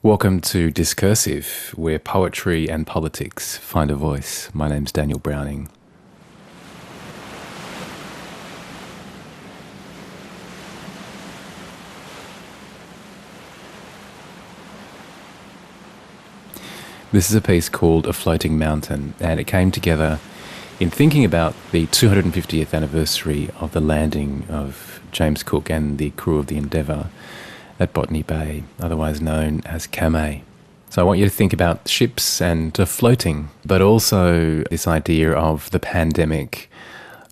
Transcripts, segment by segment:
Welcome to Discursive, where poetry and politics find a voice. My name's Daniel Browning. This is a piece called A Floating Mountain, and it came together in thinking about the 250th anniversary of the landing of James Cook and the crew of the Endeavour at Botany Bay, otherwise known as Camay. So I want you to think about ships and floating, but also this idea of the pandemic,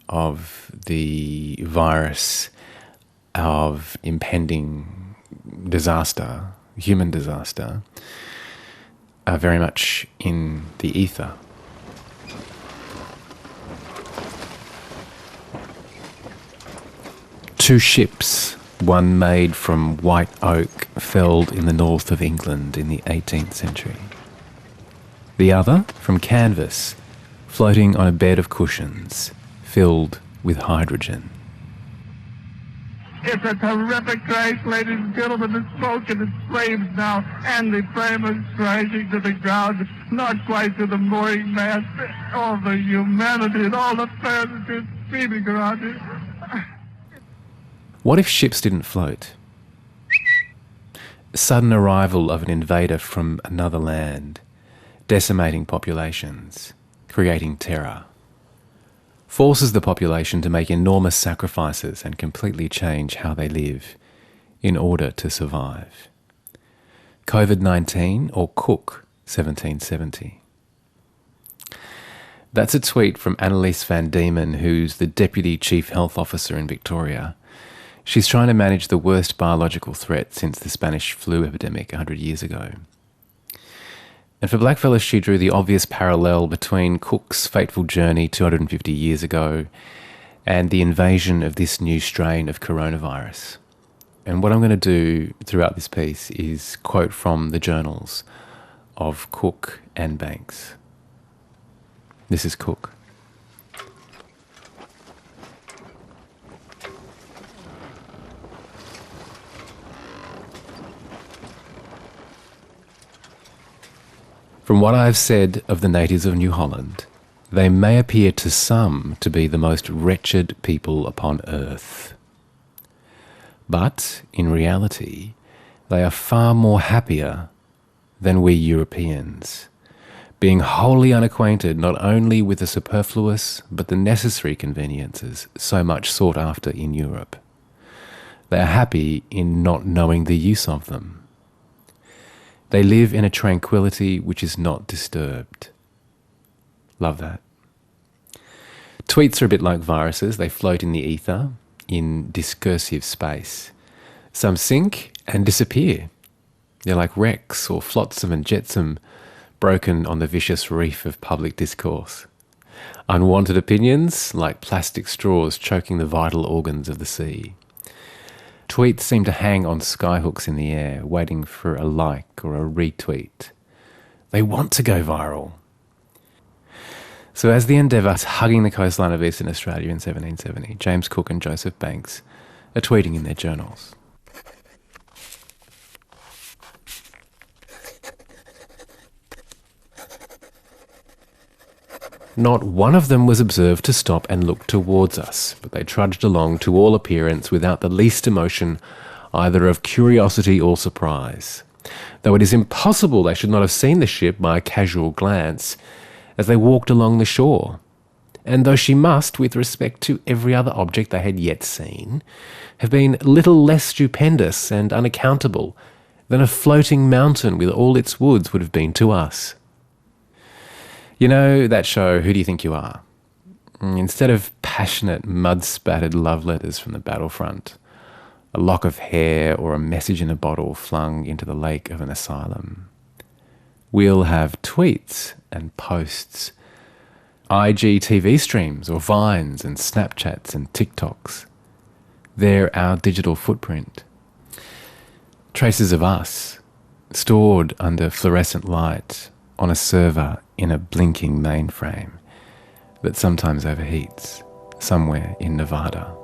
of the virus, of impending disaster, human disaster, are very much in the ether. Two ships, one made from white oak felled in the north of England in the 18th century. The other from canvas, floating on a bed of cushions filled with hydrogen. It's a terrific crash, ladies and gentlemen. The smoke and the flames now, and the frame is crashing to the ground, not quite to the mooring mast. All the humanity and all the fans just screaming around it. What if ships didn't float? Sudden arrival of an invader from another land, decimating populations, creating terror, forces the population to make enormous sacrifices and completely change how they live in order to survive. COVID-19 or Cook, 1770. That's a tweet from Annelies van Diemen, who's the Deputy Chief Health Officer in Victoria. She's trying to manage the worst biological threat since the Spanish flu epidemic 100 years ago. And for blackfellas, she drew the obvious parallel between Cook's fateful journey 250 years ago and the invasion of this new strain of coronavirus. And what I'm going to do throughout this piece is quote from the journals of Cook and Banks. This is Cook. From what I have said of the natives of New Holland, they may appear to some to be the most wretched people upon earth. But, in reality, they are far more happier than we Europeans, being wholly unacquainted not only with the superfluous but the necessary conveniences so much sought after in Europe. They are happy in not knowing the use of them. They live in a tranquility which is not disturbed. Love that. Tweets are a bit like viruses. They float in the ether, in discursive space. Some sink and disappear. They're like wrecks or flotsam and jetsam broken on the vicious reef of public discourse. Unwanted opinions, like plastic straws choking the vital organs of the sea. Tweets seem to hang on skyhooks in the air, waiting for a like or a retweet. They want to go viral. So as the Endeavour is hugging the coastline of Eastern Australia in 1770, James Cook and Joseph Banks are tweeting in their journals. Not one of them was observed to stop and look towards us, but they trudged along to all appearance without the least emotion either of curiosity or surprise, though it is impossible they should not have seen the ship by a casual glance as they walked along the shore, and though she must, with respect to every other object they had yet seen, have been little less stupendous and unaccountable than a floating mountain with all its woods would have been to us. You know that show, Who Do You Think You Are? Instead of passionate, mud-spattered love letters from the battlefront, a lock of hair or a message in a bottle flung into the lake of an asylum, we'll have tweets and posts, IGTV streams or Vines and Snapchats and TikToks. They're our digital footprint. Traces of us, stored under fluorescent light on a server in a blinking mainframe that sometimes overheats somewhere in Nevada.